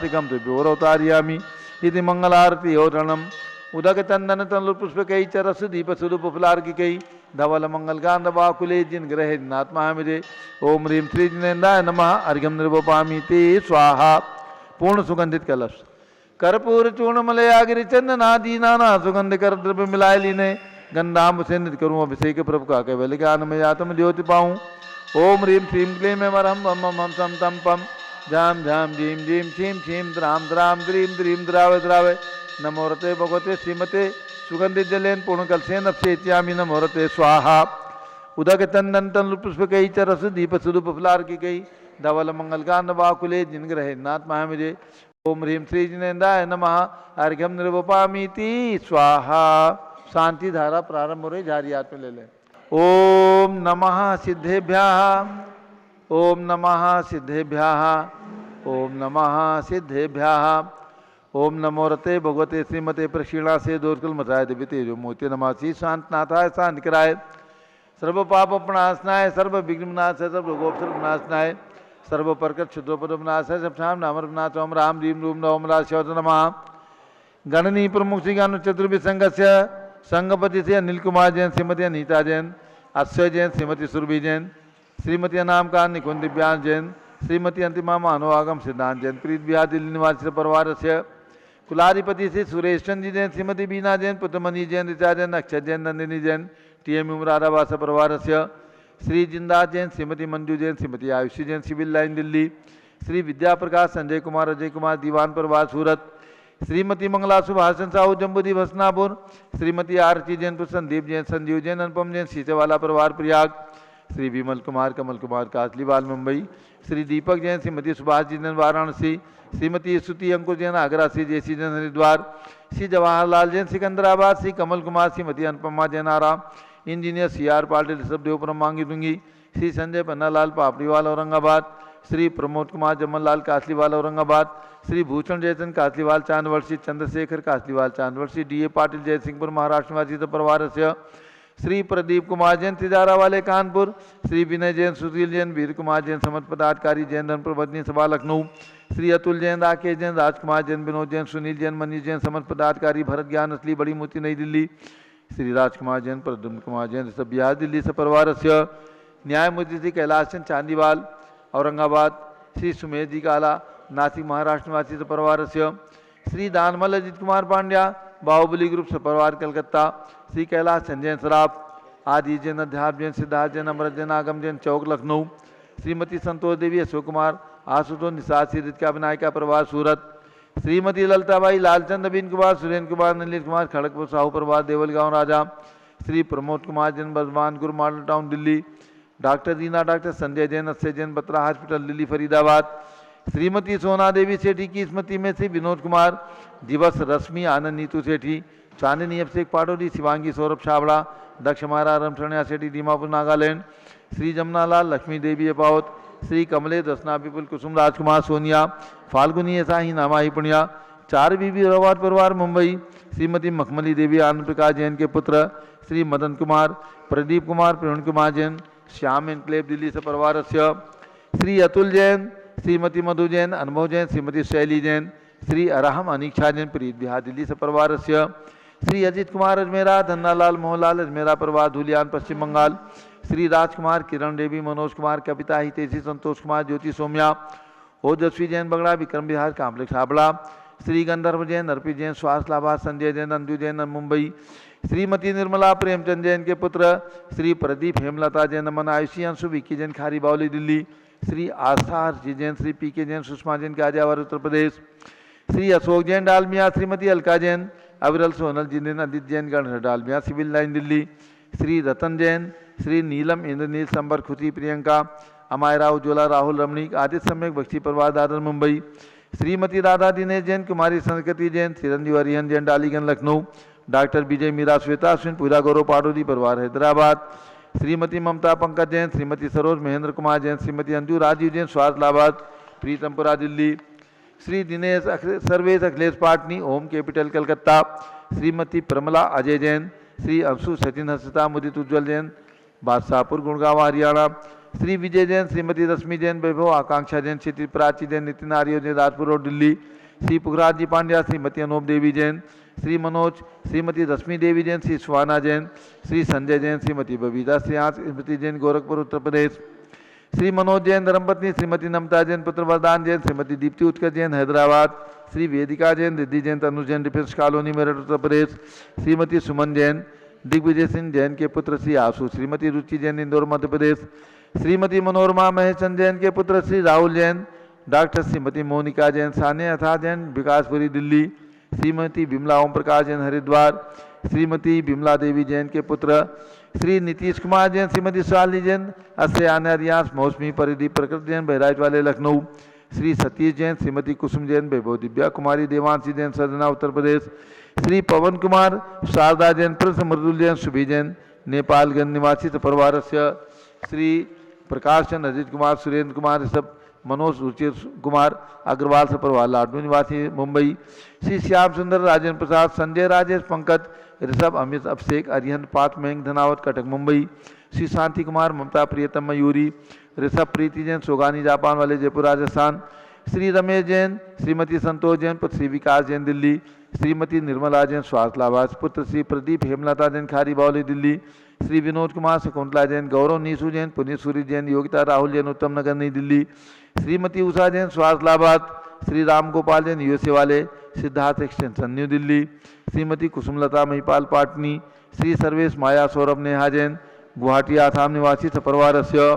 वार्षिकम तुभ्योरवतारयामि इति मंगलारती ओरणम उदक चंदन तनुल पुष्प कई चरस दीप स्वरूप फुलार की कई धवल मंगल गांध बाकुले जिन ग्रह नात्मा मिरे ओम ह्रीम श्री जिनेन्द्राय नमः अर्घ्यम निर्वपामि ते स्वाहा। पूर्ण सुगंधित कलश कर्पूर चूर्ण मलयागिरि चंदनादि नाना सुगंध कर द्रव्य मिलाए लीने गंधाम से नित करूँ अभिषेक प्रभु का कैवल्य ज्ञान में आत्म ज्योति पाऊँ। ओम ह्रीम श्रीम क्लीम में मरहम बम बम हम सम तम पम झाम झाम झीम झीम छीम छीम द्राम द्राम द्रीम द्रीम द्रावे द्रावे नमोरते भगवते श्रीमते सुगंधित जलेन पूर्ण कलसेन अक्षेत्यामि नमोरते स्वाहा। उदक चंदन तनुल पुष्प कई चरस दीप स्वरूप फुलार की कई धवल मंगल गांध बाकुले जिन ग्रह नाथ महामिजे ओम ह्रीम श्री जिनेन्द्राय नमः अर्घ्यम निर्वपामि ते स्वाहा। शांति धारा प्रारंभ हो रही, जारी हाथ में ले लें। ओम नमः सिद्धेभ्यः ओम नमः सिद्धेभ्यः ओम नमः सिद्धेभ्यः ओम नमोरते भगवते श्रीमते प्रक्षीणा से दोर्कल मचाए दिव्य तेजो मोती नमासी शांत नाथाय शांत कराय सर्व पाप प्रणाशनाय सर्व विघ्न विनाशाय सर्व रोगोपसर्ग विनाशनाय सर्व प्रकट क्षुद्रोपद विनाशाय सब शाम नामर विनाश ओम राम रीम रूम नवम राशोद नमः। गणनी प्रमुख श्री गानु चतुर्भि संघस्य संघपति से अनिल कुमार जैन श्रीमती अनीता जैन अक्षय जैन श्रीमती सुरभि जैन श्रीमती अनाम का निकुंज दिव्यांश जैन श्रीमती अंतिमा मानवागम सिद्धांत जैन प्रीत विहार दिल्ली निवासी परिवार से कुलाधिपति श्री सुरेश चंद्र जी जैन श्रीमती बीना जैन पुत्रमणि जैन ऋचा जैन अक्षय जैन नंदिनी जैन टीएम मुरादाबाद परिवार से श्री जिंदास जैन श्रीमती मंजू जैन श्रीमती आयुषी जैन सिविल लाइन दिल्ली श्री विद्या प्रकाश संजय कुमार अजय कुमार दीवान परिवार सूरत श्रीमती मंगला सुभाषचंद साहू जम्बूदी भसनापुर श्रीमती आरती जैन संदीप जैन संजीव जैन अनुपम जैन सीसेवाला परिवार प्रयाग श्री विमल कुमार कमल कुमार कासलीवाल मुंबई श्री दीपक जैन श्रीमती सुभाष जी जैन वाराणसी श्रीमती स्तुति अंकुर जैन आगरा श्री जयसी जैन हरिद्वार श्री जवाहरलाल जैन सिकंदराबाद श्री कमल कुमार श्रीमती अनुपमा जैन आराम इंजीनियर सी आर पाटिल सबदेवपुरम मांगी दूंगी श्री संजय पन्नालाल पापड़ीवाल औरंगाबाद श्री प्रमोद कुमार जमनलाल कासलीवाल औरंगाबाद श्री भूषण जयचंद कासलीवाल चांदवर्षी चंद्रशेखर कासलीवाल चांदवर्षी डीए पाटिल जयसिंहपुर महाराष्ट्र निवासी परिवार से श्री प्रदीप कुमार जैन तिजारा वाले कानपुर श्री विनय जैन सुशील जैन वीर कुमार जैन समझ पदाधिकारी जैन धन प्रबंधनी सभा लखनऊ श्री अतुल जैन राकेश जैन राजकुमार जैन विनोद जैन सुनील जैन मनीष जैन समझ पदाधिकारी भरत ज्ञान असली बड़ी मूर्ति नई दिल्ली श्री राजकुमार जैन प्रद्युम्न कुमार जैन सब बिहार दिल्ली से परिवार से न्यायमूर्ति श्री कैलाश चंद चांदीवाल औरंगाबाद श्री सुमेश जी काला नासिक महाराष्ट्र निवासी से परिवार से श्री दानमल अजित कुमार पांड्या बाहुबली ग्रुप से परिवार कलकत्ता श्री कैलाश चंद जैन सराफ आदि जैन अध्यात्म जैन सिद्धार्थ जैन अमृत जैन आगम जैन चौक लखनऊ श्रीमती संतोष देवी अशोक कुमार आशुतोष निषाद श्री रितिका विनायका परिवार सूरत श्रीमती ललिताबाई लालचंद नवीन कुमार सुरेंद्र कुमार नलित कुमार खड़गपुर साहू परिवार देवलगांव राजा श्री प्रमोद कुमार जैन बर्धमान गुरु मॉडल टाउन दिल्ली डॉक्टर दीना डॉक्टर संजय जैन अक्षय जैन बत्रा हॉस्पिटल दिल्ली फरीदाबाद श्रीमती सोना देवी सेठी की स्मृति में श्री विनोद कुमार दिवस रश्मि आनंद नीतू सेठी चांदनी अभिषेक पाटोदी शिवांगी सौरभ छाबड़ा दक्ष महाराज रमशरणिया सेठी दीमापुर नागालैंड श्री जमुनालाल लक्ष्मी देवी अपावत श्री कमले दसना विपुल कुसुम राजकुमार सोनिया फाल्गुनी साही नामाही पुण्या चार बीबी रवाट परिवार मुंबई श्रीमती मखमली देवी आनंद प्रकाश जैन के पुत्र श्री मदन कुमार प्रदीप कुमार प्रवीण कुमार जैन श्याम एनक्लेव दिल्ली से परिवार से श्री अतुल जैन श्रीमती मधु जैन अनुभव जैन श्रीमती शैली जैन श्री अराहम अनीक्षा जैन प्रीत बिहार दिल्ली से परिवार से श्री अजित कुमार अजमेरा धन्नालाल मोहनलाल अजमेरा परिवार धुलियान पश्चिम बंगाल श्री राजकुमार किरण देवी मनोज कुमार कविता हितेशी संतोष कुमार ज्योति सोम्या ओजस्वी जैन बगड़ा विक्रम बिहार कॉम्प्लेक्स हाबड़ा श्री गंधर्व जैन अर्पित जैन स्वास्थ्य लाभा संजय जैन अंजू जैन मुंबई श्रीमती निर्मला प्रेमचंद जैन के पुत्र श्री प्रदीप हेमलता जैन अमन आयुषी अंशु विक्की जैन खारी बावली दिल्ली श्री आस्था जी जैन श्री पी के जैन सुषमा जैन गाजियाबाद उत्तर प्रदेश श्री अशोक जैन डालमिया श्रीमती अलका जैन अविरल सोनल जी जैन अदित जैन गणेश डालमिया सिविल लाइन दिल्ली श्री रतन जैन श्री नीलम इंद्रनील संबर खुशी प्रियंका अमायरा उज्ज्वला राहुल रमणीक आदित्य सम्यक बख्शी परिवार दादर मुंबई श्रीमती राधा दिनेश जैन कुमारी संस्कृति जैन चिरंजीव हरिहन जैन डालीगंज लखनऊ डॉक्टर विजय मीरा श्वेता अश्विन पूरा गौरव पाडोदी परिवार हैदराबाद श्रीमती ममता पंकज जैन श्रीमती सरोज महेंद्र कुमार जैन श्रीमती अंजू राजीव जैन स्वास्थ्यलाबाद प्रीतमपुरा दिल्ली श्री दिनेश सर्वेश अखिलेश पाटनी ओम कैपिटल कलकत्ता श्रीमती प्रमला अजय जैन श्री अंशु सचिन हंसता मुदित उज्ज्वल जैन बादशाहपुर गुड़गांव हरियाणा श्री विजय जैन, श्रीमती रश्मि जैन, वैभव आकांक्षा जैन, श्री प्राची जैन, नितिन आर्य जैन, राजपुर रोड दिल्ली। श्री पुखराज जी पांड्या, श्रीमती अनूप देवी जैन, श्री मनोज, श्रीमती रश्मि देवी जैन, श्री सुहाना जैन, श्री संजय जैन, श्रीमती बबीता श्रीयांश स्मृति जैन, गोरखपुर उत्तर प्रदेश। श्री मनोज जैन धर्मपत्नी, श्रीमती नमता जैन, पुत्र वरदान जैन, श्रीमती दीप्ति उत्कर्ष जैन हैदराबाद। श्री वेदिका जैन, रिद्धि जैन, तनु जैन, डिफेंस कॉलोनी मेरठ उत्तर प्रदेश। श्रीमती सुमन जैन, दिग्विजय सिंह जैन के पुत्र श्री आशु, श्रीमती रुचि जैन, इंदौर मध्य प्रदेश। श्रीमती मनोरमा महेशन जैन के पुत्र श्री राहुल जैन, डॉक्टर श्रीमती मोनिका जैन, सानिया अथा जैन, विकासपुरी दिल्ली। श्रीमती बिमला ओम प्रकाश जैन, हरिद्वार। श्रीमती बिमला देवी जैन के पुत्र श्री नीतीश कुमार जैन, श्रीमती शालिनी जैन, अस्यान्या रियांश, मौसमी परिधि प्रकृति जैन, बहराइच वाले लखनऊ। श्री सतीश जैन, श्रीमती कुसुम जैन, वैभव दिव्या कुमारी, देवांशी जैन, सजना उत्तर प्रदेश। श्री पवन कुमार, शारदा जैन, प्रिंस मृदुल जैन, सुभी जैन, नेपालगंज निवासी परिवार से। श्री प्रकाश चंद्र, अजित कुमार, सुरेंद्र कुमार, ऋषभ मनोज, रुचिर कुमार अग्रवाल से परिवार लाडनू निवासी मुंबई। श्री श्याम सुंदर, राजेंद्र प्रसाद, संजय, राजेश, पंकज, ऋषभ, अमित, अभिषेक, अरिहंत, पात, मयंक, धनावत, कटक मुंबई। श्री शांति कुमार, ममता, प्रियतम, मयूरी, ऋषभ, प्रीति जैन, सोगानी जापान वाले जयपुर राजस्थान। श्री रमेश जैन, श्रीमती संतोष जैन, पुत्र श्री विकास जैन दिल्ली। श्रीमती निर्मला जैन, स्वास्थ्य लाभार्थ, पुत्र श्री प्रदीप हेमलता जैन, खारी बावली दिल्ली। श्री विनोद कुमार, शकुंतला जैन, गौरव नीसू जैन, पुनीत सूरी जैन, योगिता राहुल जैन, उत्तम नगर नई दिल्ली। श्रीमती उषा जैन, स्वास्थ्य लाभार्थ, श्री राम गोपाल जैन, यूएसए वाले, सिद्धार्थ एक्सटेंशन न्यू दिल्ली। श्रीमती कुसुमलता महिपाल पाटनी। श्री सर्वेश माया सौरभ नेहा जैन, गुवाहाटी आसाम निवासी सपरिवार से।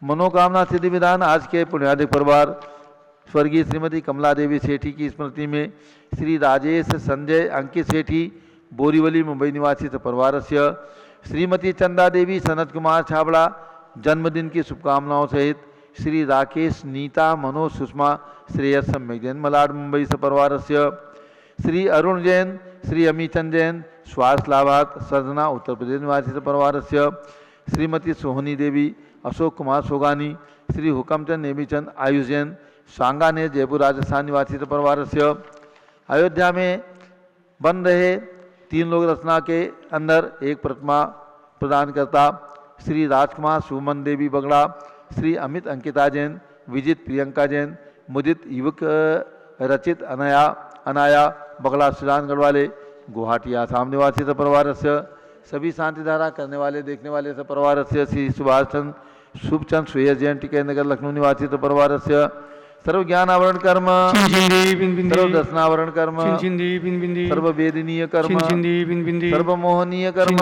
मनोकामना सिद्धि विधान आज के पुण्याधिक परिवार स्वर्गीय श्रीमती कमला देवी सेठी की स्मृति में श्री राजेश संजय अंकित सेठी, बोरीवली मुंबई निवासी परिवार से। श्रीमती चंदा देवी, सनत कुमार छाबड़ा, जन्मदिन की शुभकामनाओं सहित श्री राकेश, नीता, मनोज, सुषमा, श्रेयस, सम्यक जैन, मलाड मुंबई परिवार से। श्री अरुण जैन, श्री अमीचंद जैन, स्वास्थ्य लाभार्थ, सजना उत्तर प्रदेश निवासी परिवार से। श्रीमती सोहनी देवी, अशोक कुमार सोगानी, श्री हुकमचंद, नेमीचंद, आयुष जैन, सांगानेर, जयपुर राजस्थान निवासी परिवार से। अयोध्या में बन रहे 3 लोक रचना के अंदर एक प्रतिमा प्रदान करता श्री राजकुमार, सुमन देवी बगड़ा, श्री अमित अंकिता जैन, विजित प्रियंका जैन, मुदित युवक रचित अनाया बगड़ा, सुजानगढ़ वाले, गुवाहाटी आसाम निवासी परिवार से। सभी शांति धारा करने वाले देखने वाले से परिवार से। श्री सुभाष चंद्र शुभचंद सुयस जैन, टिकै नगर लखनऊ निवासी परिवार से। सर्व ज्ञान आवरण कर्म, सर्व दर्शनावरण कर्म, सर्व वेदनीय कर्म, सर्व मोहनीय कर्म,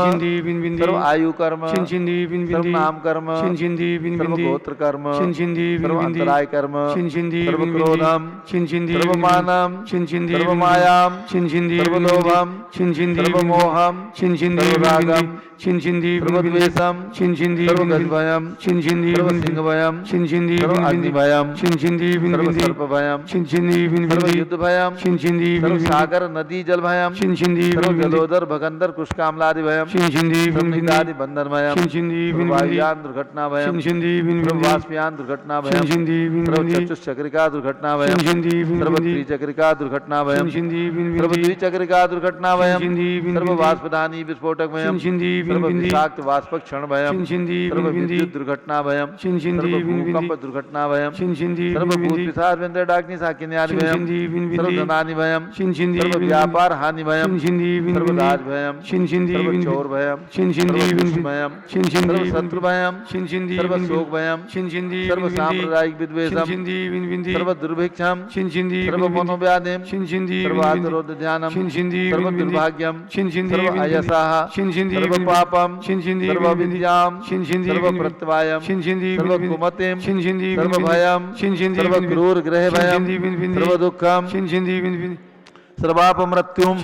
सर्व आयु कर्म, सर्व नाम कर्म, सर्व गोत्र कर्म, सर्व अंतराय कर्म, सर्व क्रोधम, सर्व मानम, सर्व मायाम, सर्व लोभम, सर्व मोहम, सर्व रागम, सर्व द्वेषम, सर्व गजभयम, सर्व सिंहभयम, सर्व अग्निभयम, सर्व सर्प भयम, सर्व युद्ध भयम, सर्व सागर नदी जल भयम, सर्व जलोदर भगंदर कुष्कामलादि भयम, सर्व बंधन भयम, सर्व वायुयान दुर्घटना भयम, सर्व वाष्पयान दुर्घटना भयम, सर्व चतुष्चक्रिका दुर्घटना भयम, सर्व त्रिचक्रिका दुर्घटना भयम, सर्व द्विचक्रिका दुर्घटना भयम, सर्व वाष्पदानी विस्फोटक भयम, सर्व विषाक्त वाष्पक क्षण भयम, सर्व विद्युत दुर्घटना भयम, सर्व भूकंप दुर्घटना भयम, सर्व भूत पिशाच वेंद्र डाकनी साकिनी आदि भयम, सर्व धनानि भयम, सर्व व्यापार हानि भयम, सर्व राज भयम, सर्व चोर भयम, सर्व दुष्ट भयम, सर्व शत्रु भयम, सर्व शोक भयम, सर्व सांप्रदायिक विद्वेषम, सर्व दुर्भिक्षम, सर्व मनोव्याधिम, सर्व आतरोध ध्यानम, सर्व दुर्भाग्यम, सर्व अयसाः, सर्व पापम, सर्व विद्याम, सर्व प्रत्यवायम, सर्व कुमतिम, सर्व भयम, सर्व क्रूर ग्रह भयम, सर्व दुःखम, सर्वाप मृत्युम।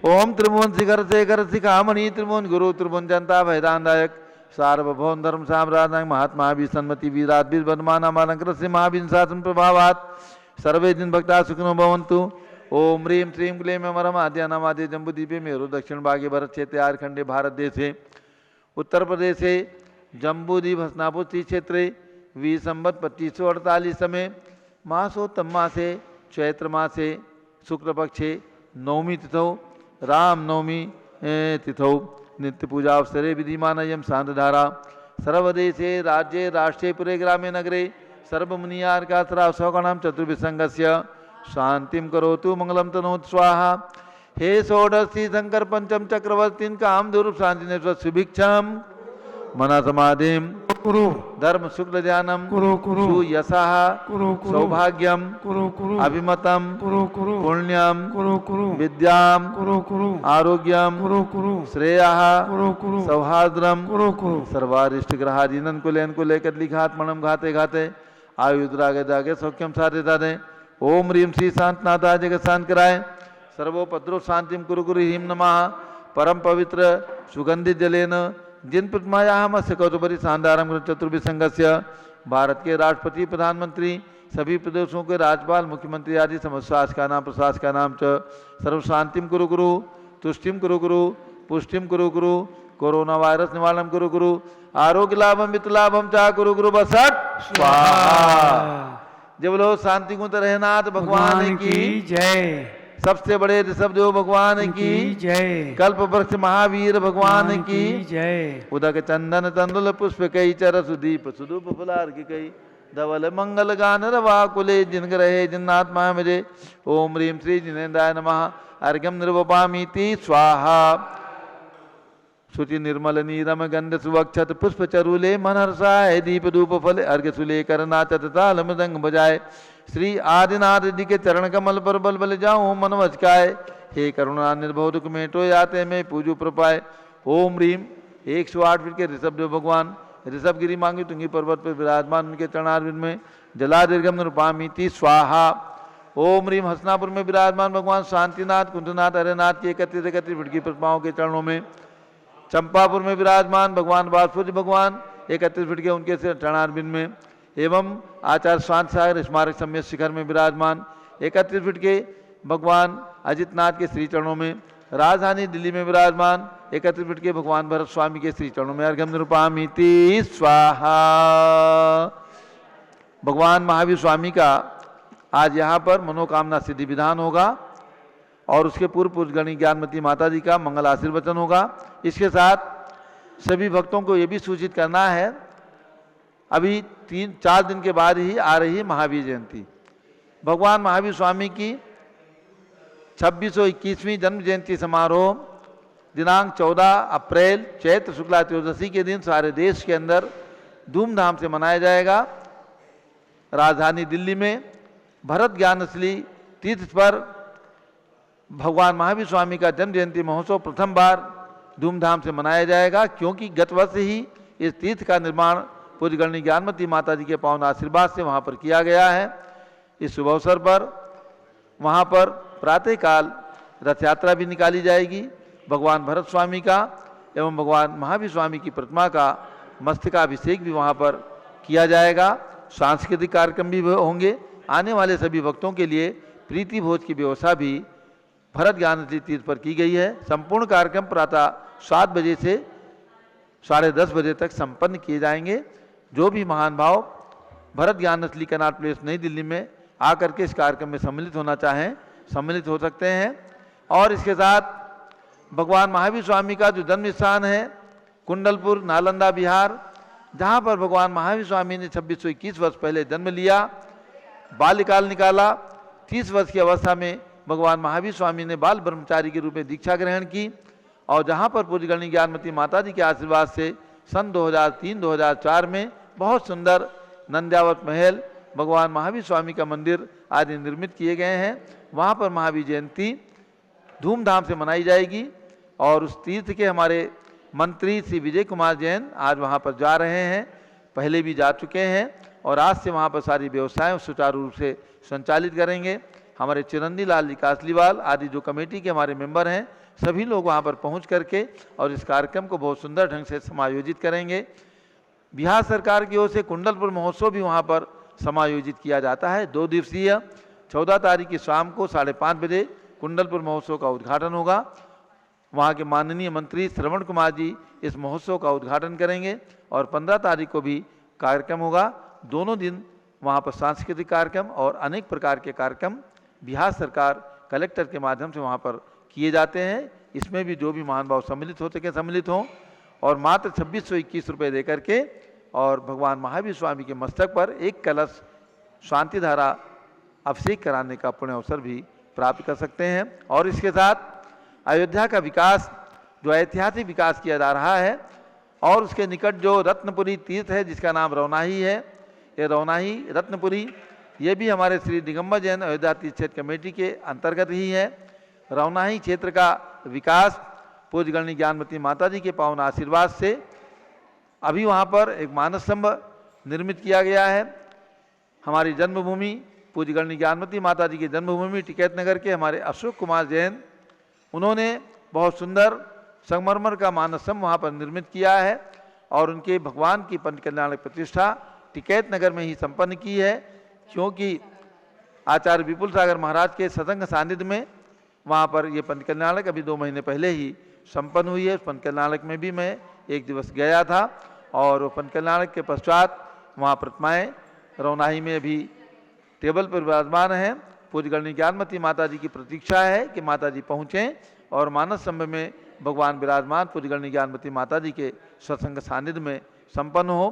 ओम त्रिभुवन शिखर शेखर शिखामणि त्रिभुवन गुरु त्रिभुवन जनता भयदानदायक सार्वभौम धर्म साम्राज्य महात्मा विसन्मति वीराद्भिर वर्धमान अलंकृत से महाविंशासन प्रभावात् सर्वे दिन भक्ता सुखिनो भवन्तु। ओम ह्रीं श्रीं क्लीं अमरम आद्यानामाद्य जम्बूद्वीपे मेरु दक्षिण भागे भरत क्षेत्रे आर्खंडे भारत देशे उत्तर प्रदेशे जम्बूद्वीप हस्तिनापुर क्षेत्रे वी संवत 2548 में मासोत्तम मासे चैत्र मासे शुक्ल पक्षे नवमी तिथौ राम नवमी तिथौ नित्य पूजा अवसरे विधिमानयम शांतधारा सर्वदेशे राज्ये राष्ट्रे पुरे ग्रामे नगरे सर्वमुनियार्काश्रावसौकणां चतुर्विसंगस्य शांतिं करोतु मंगलम तनोत स्वाहा। हे षोडशी शंकर पंचम चक्रवर्तीन काम दुरूप शांति सुभिक्षम मना समाधिम कुरु धर्म शुक्ल ज्ञानम कुरु कुरु सुयशः कुरु कुरु सौभाग्यम कुरु कुरु अभिमतम कुरु कुरु पुण्यम कुरु कुरु विद्याम कुरु कुरु आरोग्यम कुरु कुरु श्रेयः कुरु कुरु सौहार्द्रम कुरु कुरु सर्वारिष्ट ग्रहादीनन कुलेन कुले कदलिघात मणम घाते घाते आयुद्रागे दागे सौख्यम साधे साधे। ओम ह्रीं श्री शांतनाथा जगत शांत कराय सर्वोपद्रव शांतिम कुरु कुरु ह्रीं नमः। परम पवित्र सुगंधित जलेन जिन प्रतिमायामस्य कौतुबरी शानदारम चतुर्विसंगस्य भारत के राष्ट्रपति प्रधानमंत्री सभी प्रदेशों के राज्यपाल मुख्यमंत्री आदि समस्त शासका नाम प्रशासका नाम च सर्व शांतिम कुरु कुरु तुष्टिम कुरु कुरु पुष्टिम कुरु कुरु कोरोना वायरस निवारणम कुरु कुरु आरोग्य लाभम वित्त लाभम चा कुरु कुरु बसट स्वाहा। जब लोग शांति कुंत रहनाथ भगवान की जय। सबसे बड़े ऋषभदेव भगवान की जय। कल्प वृक्ष महावीर भगवान की जय। उदक चंदन तंदुल पुष्प कई चर सुदीप सुदूप फुलार की कई धवल मंगल गान रवा कुले जिन ग्रहे जिन्नात्मा मुझे। ओम ह्रीं श्री जिनेन्द्राय नमः। अर्घ्यम निर्वपामीति स्वाहा। शुचि निर्मल नीरम गंध सुवक्षत पुष्प चरूले मनहर्षाय दीप धूप फल अर्घ्य सुले कर नाचत ताल मृदंग बजाए। श्री आदिनाथ जी के चरण कमल पर बल बल जाऊं मन वचकाए। हे करुणा निर्भव दुख मेटो याते में पूजू प्रपाए। ओम ह्रीं 108 फीट के ऋषभदेव भगवान ऋषभगिरी मांगी तुंगी पर्वत पर विराजमान उनके चरणारविंद में जलादीर्घम निरूपामीति स्वाहा। ओम ह्रीं हसनापुर में विराजमान भगवान शांतिनाथ कुंजनाथ हरेनाथ की 31 फीट की प्रतिमाओं के चरणों में। चंपापुर में विराजमान भगवान वासुदेव भगवान 31 फीट के उनके चरणारविंद में। एवं आचार्य शांत सागर स्मारक सम्य शिखर में विराजमान 31 फीट के भगवान अजितनाथ के श्री चरणों में। राजधानी दिल्ली में विराजमान 31 फीट के भगवान भरत स्वामी के श्री चरणों में अर्घ्यम निरूपामीति स्वाहा। भगवान महावीर स्वामी का आज यहाँ पर मनोकामना सिद्धि विधान होगा और उसके पूर्व पूजगणी ज्ञानमती माता जी का मंगल आशीर्वचन होगा। इसके साथ सभी भक्तों को ये भी सूचित करना है, अभी 3-4 दिन के बाद ही आ रही महावीर जयंती। भगवान महावीर स्वामी की 2621वीं जन्म जयंती समारोह दिनांक 14 अप्रैल चैत्र शुक्ला त्रयोदशी के दिन सारे देश के अंदर धूमधाम से मनाया जाएगा। राजधानी दिल्ली में भरत ज्ञानस्थली तीर्थ पर भगवान महावीर स्वामी का जन्म जयंती महोत्सव प्रथम बार धूमधाम से मनाया जाएगा, क्योंकि गत वर्ष ही इस तीर्थ का निर्माण पूज्यगणी ज्ञानमती माता जी के पावन आशीर्वाद से वहाँ पर किया गया है। इस शुभ अवसर पर वहाँ पर प्रातःकाल रथ यात्रा भी निकाली जाएगी। भगवान भरत स्वामी का एवं भगवान महावीर स्वामी की प्रतिमा का मस्तकाभिषेक भी वहाँ पर किया जाएगा। सांस्कृतिक कार्यक्रम भी होंगे। आने वाले सभी भक्तों के लिए प्रीति भोज की व्यवस्था भी भरत ज्ञानस्थली तीर्थ पर की गई है। संपूर्ण कार्यक्रम प्रातः 7 बजे से 10:30 बजे तक संपन्न किए जाएंगे। जो भी महान भाव भरत ज्ञानस्थली कनॉट प्लेस नई दिल्ली में आकर के इस कार्यक्रम में सम्मिलित होना चाहें सम्मिलित हो सकते हैं। और इसके साथ भगवान महावीर स्वामी का जो जन्म स्थान है कुंडलपुर नालंदा बिहार, जहाँ पर भगवान महावीर स्वामी ने 2621 वर्ष पहले जन्म लिया, बाल्यकाल निकाला। 30 वर्ष की अवस्था में भगवान महावीर स्वामी ने बाल ब्रह्मचारी के रूप में दीक्षा ग्रहण की और जहाँ पर पूज्यगणी ज्ञानमती माता जी के आशीर्वाद से सन 2003-2004 में बहुत सुंदर नंद्यावत महल, भगवान महावीर स्वामी का मंदिर आदि निर्मित किए गए हैं। वहाँ पर महावीर जयंती धूमधाम से मनाई जाएगी और उस तीर्थ के हमारे मंत्री श्री विजय कुमार जैन आज वहाँ पर जा रहे हैं, पहले भी जा चुके हैं और आज से वहाँ पर सारी व्यवस्थाएं सुचारू रूप से संचालित करेंगे। हमारे चिरंदी लाल जी कासलीवाल आदि जो कमेटी के हमारे मेंबर हैं सभी लोग वहाँ पर पहुँच करके और इस कार्यक्रम को बहुत सुंदर ढंग से समायोजित करेंगे। बिहार सरकार की ओर से कुंडलपुर महोत्सव भी वहाँ पर समायोजित किया जाता है। 2 दिवसीय 14 तारीख की शाम को 5:30 बजे कुंडलपुर महोत्सव का उद्घाटन होगा। वहाँ के माननीय मंत्री श्रवण कुमार जी इस महोत्सव का उद्घाटन करेंगे और 15 तारीख को भी कार्यक्रम होगा। दोनों दिन वहाँ पर सांस्कृतिक कार्यक्रम और अनेक प्रकार के कार्यक्रम बिहार सरकार कलेक्टर के माध्यम से वहाँ पर किए जाते हैं। इसमें भी जो भी महानुभाव सम्मिलित हो सके सम्मिलित हों और मात्र 2621 रुपये दे करके और भगवान महावीर स्वामी के मस्तक पर एक कलश शांति धारा अभिषेक कराने का पुण्य अवसर भी प्राप्त कर सकते हैं। और इसके साथ अयोध्या का विकास, जो ऐतिहासिक विकास किया जा रहा है, और उसके निकट जो रत्नपुरी तीर्थ है जिसका नाम रौनाही है, ये रौनाही रत्नपुरी, ये भी हमारे श्री दिगंबर जैन अयोध्या तीर्थ क्षेत्र कमेटी के अंतर्गत ही है। रौनाही क्षेत्र का विकास पूज्य गणनी ज्ञानमती माता जी के पावन आशीर्वाद से अभी वहाँ पर एक मानस स्तंभ निर्मित किया गया है। हमारी जन्मभूमि पूज्य गणनी ज्ञानमती माता जी की जन्मभूमि टिकैत नगर के हमारे अशोक कुमार जैन, उन्होंने बहुत सुंदर संगमरमर का मानस स्तंभ वहाँ पर निर्मित किया है और उनके भगवान की पंच कल्याणक प्रतिष्ठा टिकैत नगर में ही संपन्न की है, क्योंकि आचार्य विपुल सागर महाराज के सत्संग सानिध्य में वहाँ पर ये पंच कल्याणक अभी 2 महीने पहले ही संपन्न हुई है। उस पंच कल्याणक में भी मैं एक दिवस गया था और वो पंच कल्याणक के पश्चात वहाँ प्रतिमाएँ रौनाही में अभी टेबल पर विराजमान हैं। पूज्य गणनी ज्ञानमती माता जी की प्रतीक्षा है कि माता जी पहुँचें और मानस स्तंभ में भगवान विराजमान पूज्य गणनी ज्ञानमती माता जी के सत्संग सानिध्य में संपन्न हो।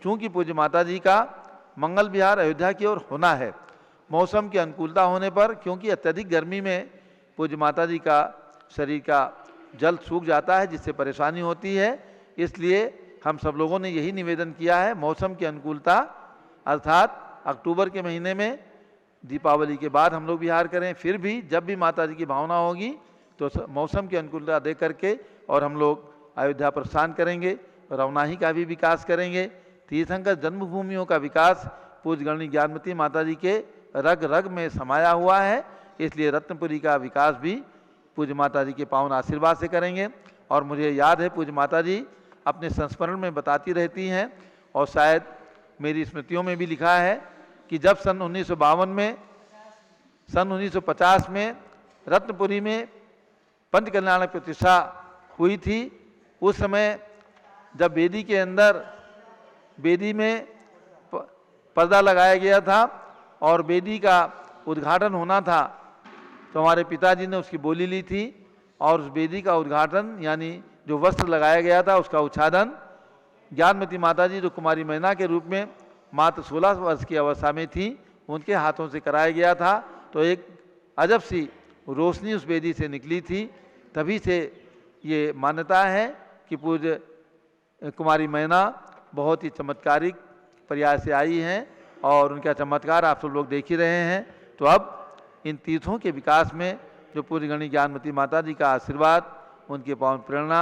चूँकि पूज्य माता जी का मंगल विहार अयोध्या की ओर होना है, मौसम की अनुकूलता होने पर, क्योंकि अत्यधिक गर्मी में पूज्य माता जी का शरीर का जल सूख जाता है जिससे परेशानी होती है, इसलिए हम सब लोगों ने यही निवेदन किया है मौसम की अनुकूलता अर्थात अक्टूबर के महीने में दीपावली के बाद हम लोग विहार करें। फिर भी जब भी माता जी की भावना होगी तो मौसम की अनुकूलता दे करके और हम लोग अयोध्या प्रस्थान करेंगे, रौनाही का भी विकास करेंगे। तीर्थंकर जन्मभूमियों का विकास पूज्य गणनी ज्ञानमती माता जी के रग रग में समाया हुआ है, इसलिए रत्नपुरी का विकास भी पूज्य माता जी के पावन आशीर्वाद से करेंगे। और मुझे याद है पूज्य माता जी अपने संस्मरण में बताती रहती हैं और शायद मेरी स्मृतियों में भी लिखा है कि जब सन 1952 में, सन 1950 में रत्नपुरी में पंच कल्याणक प्रतिष्ठा हुई थी, उस समय जब वेदी के अंदर वेदी में पर्दा लगाया गया था और वेदी का उद्घाटन होना था, तो हमारे पिताजी ने उसकी बोली ली थी और उस वेदी का उद्घाटन यानी जो वस्त्र लगाया गया था उसका उच्छादन ज्ञानमती माता जी जो कुमारी मैना के रूप में मात्र 16 वर्ष की अवस्था में थी, उनके हाथों से कराया गया था। तो एक अजब सी रोशनी उस वेदी से निकली थी। तभी से ये मान्यता है कि पूज्य कुमारी मैना बहुत ही चमत्कारिक प्रयास से आई हैं और उनका चमत्कार आप सब लोग देख ही रहे हैं। तो अब इन तीर्थों के विकास में जो पूज्य गणनी ज्ञानमती माता जी का आशीर्वाद, उनकी पावन प्रेरणा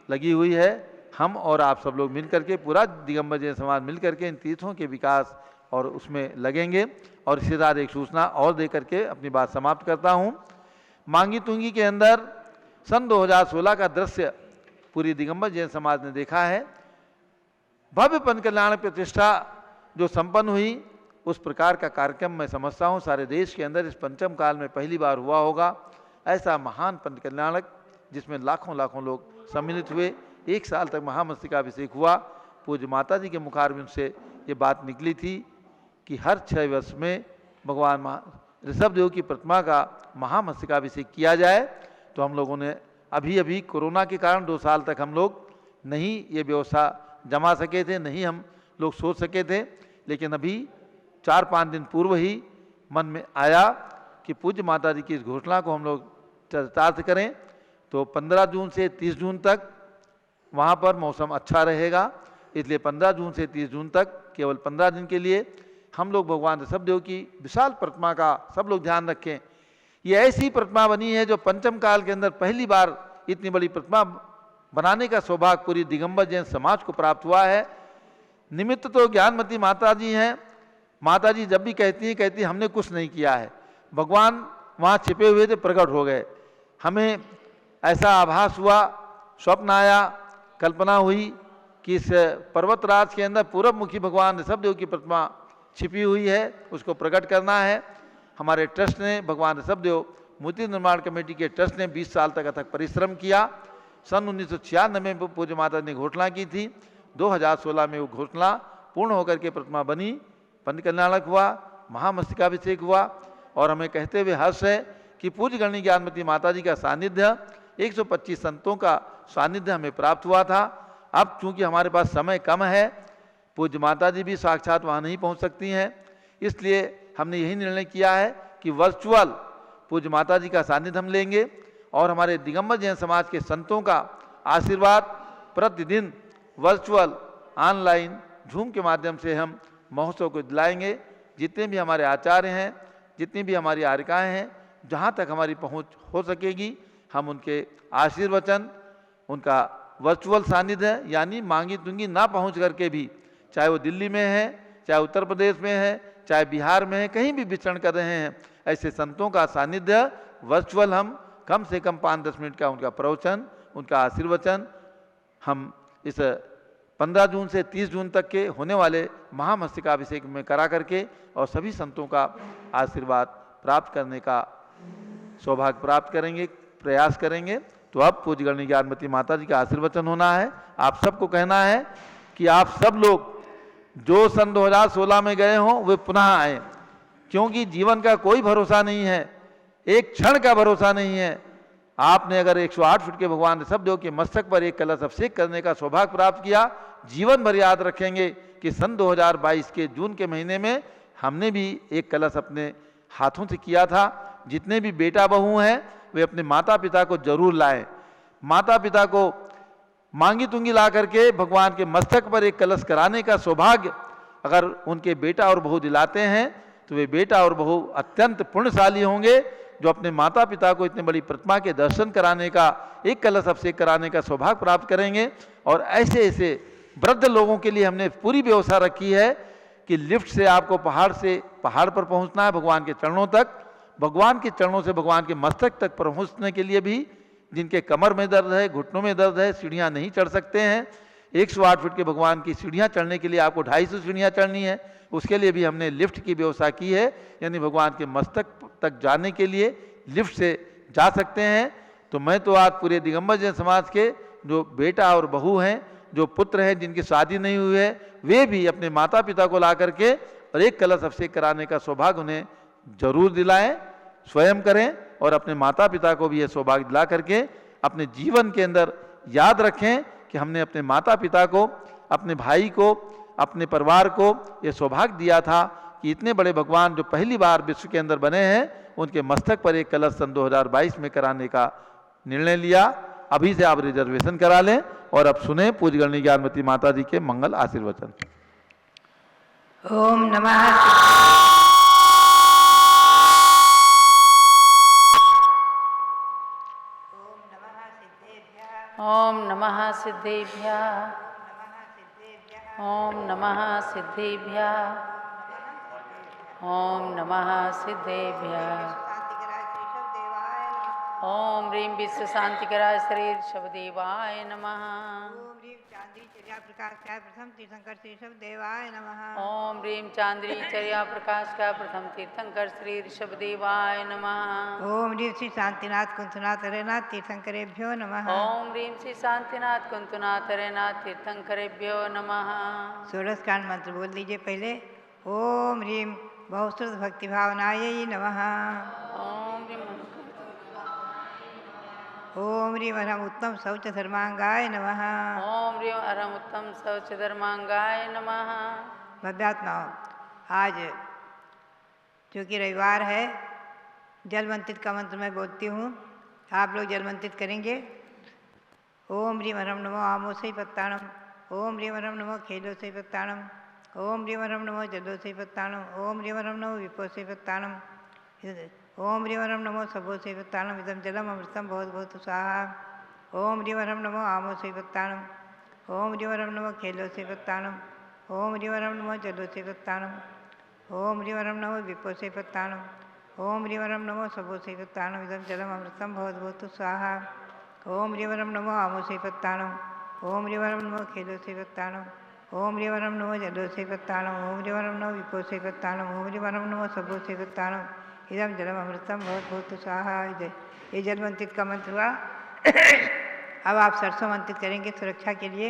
लगी हुई है, हम और आप सब लोग मिल करके, पूरा दिगंबर जैन समाज मिल करके इन तीर्थों के विकास और उसमें लगेंगे। और इसके साथ एक सूचना और दे करके अपनी बात समाप्त करता हूँ। मांगी तुंगी के अंदर सन 2016 का दृश्य पूरी दिगंबर जैन समाज ने देखा है। भव्य पंच कल्याण प्रतिष्ठा जो संपन्न हुई, उस प्रकार का कार्यक्रम मैं समझता हूँ सारे देश के अंदर इस पंचम काल में पहली बार हुआ होगा। ऐसा महान पंच कल्याणक जिसमें लाखों लाखों लोग सम्मिलित हुए, 1 साल तक महामस्तकाभिषेक हुआ। पूज्य माता जी के मुखारबिंद से ये बात निकली थी कि हर 6 वर्ष में भगवान ऋषभ देव की प्रतिमा का महामस्तकाभिषेक किया जाए। तो हम लोगों ने अभी कोरोना के कारण 2 साल तक हम लोग नहीं ये व्यवस्था जमा सके थे, नहीं हम लोग सोच सके थे, लेकिन अभी 4-5 दिन पूर्व ही मन में आया कि पूज्य माता जी की इस घोषणा को हम लोग चरितार्थ करें। तो 15 जून से 30 जून तक वहाँ पर मौसम अच्छा रहेगा, इसलिए 15 जून से 30 जून तक केवल 15 दिन के लिए हम लोग भगवान ऋषभ देव की विशाल प्रतिमा का सब लोग ध्यान रखें। ये ऐसी प्रतिमा बनी है जो पंचम काल के अंदर पहली बार इतनी बड़ी प्रतिमा बनाने का सौभाग्य पूरी दिगंबर जैन समाज को प्राप्त हुआ है। निमित्त तो ज्ञानमती माता जी हैं। माता जी जब भी कहती हैं हमने कुछ नहीं किया है, भगवान वहाँ छिपे हुए थे, प्रकट हो गए। हमें ऐसा आभास हुआ, स्वप्न आया, कल्पना हुई कि इस पर्वतराज के अंदर पूर्वमुखी भगवान ऋषभ देव की प्रतिमा छिपी हुई है, उसको प्रकट करना है। हमारे ट्रस्ट ने, भगवान ऋषभ देव मूर्ति निर्माण कमेटी के ट्रस्ट ने 20 साल तक अथक परिश्रम किया। सन 1996 में पूज्य माता ने घोषणा की थी, 2016 में वो घोषणा पूर्ण होकर के प्रतिमा बनी, पंच कल्याणक हुआ, महामस्तकाभिषेक हुआ। और हमें कहते हुए हर्ष है कि पूज्य गणनी ज्ञानमती माता जी का सानिध्य 125 संतों का सानिध्य हमें प्राप्त हुआ था। अब चूंकि हमारे पास समय कम है, पूज्य माता जी भी साक्षात वहाँ नहीं पहुँच सकती हैं, इसलिए हमने यही निर्णय किया है कि वर्चुअल पूज्य माता जी का सानिध्य हम लेंगे और हमारे दिगंबर जैन समाज के संतों का आशीर्वाद प्रतिदिन वर्चुअल ऑनलाइन जूम के माध्यम से हम महोत्सव को दिलाएंगे। जितने भी हमारे आचार्य हैं, जितनी भी हमारी आरिकाएँ हैं, जहाँ तक हमारी पहुँच हो सकेगी हम उनके आशीर्वचन, उनका वर्चुअल सानिध्य यानी मांगी तुंगी ना पहुँच करके भी, चाहे वो दिल्ली में है, चाहे उत्तर प्रदेश में है, चाहे बिहार में है, कहीं भी विचरण कर रहे हैं, ऐसे संतों का सानिध्य वर्चुअल हम कम से कम 5-10 मिनट का उनका प्रवचन, उनका आशीर्वचन हम इस 15 जून से 30 जून तक के होने वाले महामस्तकाभिषेक में करा करके और सभी संतों का आशीर्वाद प्राप्त करने का सौभाग्य प्राप्त करेंगे, प्रयास करेंगे। तो अब पूज्य गणनी ज्ञानमती माता जी का आशीर्वचन होना है। आप सबको कहना है कि आप सब लोग जो सन 2016 में गए हों वे पुनः आए, क्योंकि जीवन का कोई भरोसा नहीं है, एक क्षण का भरोसा नहीं है। आपने अगर 108 फुट के भगवान ऋषभदेव के मस्तक पर एक कलश अभिषेक करने का सौभाग्य प्राप्त किया, जीवन भर याद रखेंगे कि सन 2022 के जून के महीने में हमने भी एक कलश अपने हाथों से किया था। जितने भी बेटा बहू हैं वे अपने माता पिता को जरूर लाएं। माता पिता को मांगी तुंगी ला करके भगवान के मस्तक पर एक कलश कराने का सौभाग्य अगर उनके बेटा और बहू दिलाते हैं तो वे बेटा और बहू अत्यंत पुण्यशाली होंगे, जो अपने माता पिता को इतने बड़ी प्रतिमा के दर्शन कराने का, एक कलश अभिषेक कराने का सौभाग्य प्राप्त करेंगे। और ऐसे ऐसे वृद्ध लोगों के लिए हमने पूरी व्यवस्था रखी है कि लिफ्ट से आपको पहाड़ पर पहुंचना है भगवान के चरणों तक, भगवान के चरणों से भगवान के मस्तक तक पहुंचने के लिए भी जिनके कमर में दर्द है, घुटनों में दर्द है, सीढ़ियाँ नहीं चढ़ सकते हैं, 108 फुट के भगवान की सीढ़ियाँ चढ़ने के लिए आपको 250 सीढ़ियाँ चढ़नी है, उसके लिए भी हमने लिफ्ट की व्यवस्था की है। यानी भगवान के मस्तक तक जाने के लिए लिफ्ट से जा सकते हैं। तो मैं तो आज पूरे दिगंबर जैन समाज के जो बेटा और बहू हैं, जो पुत्र हैं जिनकी शादी नहीं हुई है, वे भी अपने माता पिता को ला करके और एक कलश अभिषेक कराने का सौभाग्य उन्हें जरूर दिलाएं, स्वयं करें और अपने माता पिता को भी ये सौभाग्य दिला करके अपने जीवन के अंदर याद रखें कि हमने अपने माता पिता को, अपने भाई को, अपने परिवार को ये सौभाग्य दिया था कि इतने बड़े भगवान जो पहली बार विश्व के अंदर बने हैं, उनके मस्तक पर एक कलश सन 2022 में कराने का निर्णय लिया। अभी से आप रिजर्वेशन करा लें और अब सुने पूज्य गणनी ज्ञानमती माता जी के मंगल आशीर्वचन। ओम नमः ओम नमः सिद्धेभ्यः ओम नमः सिद्धेभ्यः ओम नमः सिद्धेभ्यः ओम ह्रीं विश्व शांतिकराय शरीर ऋषभदेवाय नमः प्रथम तीर्थंकर श्री ऋषभदेवाय नमः ओम ह्रीं चांद्री चर्या प्रकाश का प्रथम तीर्थंकर श्री ऋषभदेवाय नमः ओम ह्रीं श्री शांतिनाथ कुंतनाथ हरेनाथ तीर्थंकरेभ्यो नमः ओम ह्रीं श्री शांतिनाथ कुंतनाथ हरेनाथ तीर्थंकरेभ्यो नमः। षोडश कांड मंत्र बोल दीजिए पहले। ओम ह्रीं बहुश्रुत भक्ति भावनायै नमः। ओम ह्रीं ओम ह्रीं अरहम उत्तम शौच धर्मांगाय नमः। ओम ह्रीं अरहम उत्तम शौच धर्मांगाय नमः। भव्यात्माओं, आज चूँकि रविवार है, जलवंतित का मंत्र मैं बोलती हूँ, आप लोग जलवंतित करेंगे। ओम ह्रीं अरहम नमो आमो से पत्ताणम, ओम ह्रीं अरहम नमो खेलो से पत्ताणम, ओम ह्रीं अरहम नमो जलो से पत्ताणम, ओम ह्रीं अरहम नमो विपो से पत्ताणम, ओम ह्रीं अरहम नमो सबो से पत्ताणम, इदम जलम अमृतम बहुत बहुत स्वाहा। ओम ह्रीं अरहम नमो आमो से पत्ताणम, ओम ह्रीं अरहम नमो खेलो से पत्ताणम, ओम ह्रीं अरहम नमो जलो से पत्ताणम, ओम ह्रीं अरहम नमो विपो से पत्ताणम, ओम ह्रीं अरहम नमो सबो से पत्ताणम, इदम जलम अमृतम बहुत बहुत स्वाहा। ओम ह्रीं अरहम नमो आमो से पत्ताणम, ओम ह्रीं अरहम नमो खेलो से पत्ताणम, ओम ह्रीं अरहम नमो जलो से पत्ताणम, ओम ह्रीं अरहम नमो विपो से पत्ताणम, ओम ह्रीं अरहम नमो सबो से पत्ताणम, इदम जलम अमृतम बहुत बहुत स्वाहा। ये जलवंतित का मंत्र हुआ। अब आप सरसों मंत्रित करेंगे सुरक्षा के लिए।